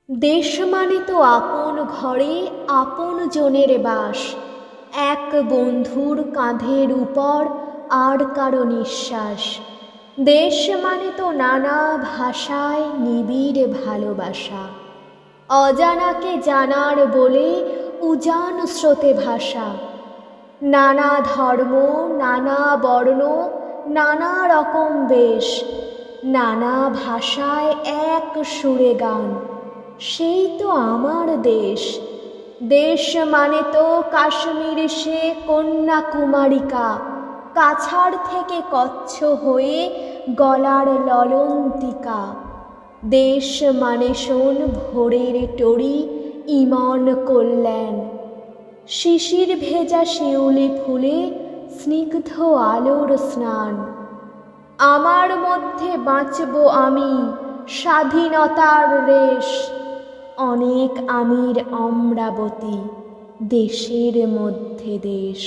দেশ মানে তো আপন ঘরে আপন জনের বাস, এক বন্ধুর কাঁধের উপর আর কারো নিঃশ্বাস। দেশ মানে তো নানা ভাষায় নিবিড় ভালোবাসা, অজানাকে জানার বলে উজান স্রোতে ভাষা। নানা ধর্ম, নানা বর্ণ, নানা রকম বেশ, নানা ভাষায় এক সুরে গান, সেই তো আমার দেশ। দেশ মানে তো কাশ্মীর সে কন্যাকুমারিকা, কাছাড় থেকে কচ্ছ হয়ে গলার ললন্তিকা। দেশ মানে শোন ভোরের টড়ি, ইমন কল্যাণ, শিশির ভেজা শিউলি ফুলে স্নিগ্ধ আলোর স্নান। আমার মধ্যে বাঁচব আমি, স্বাধীনতার রেশ, অনেক আমির অমরাবতী, দেশের মধ্যে দেশ।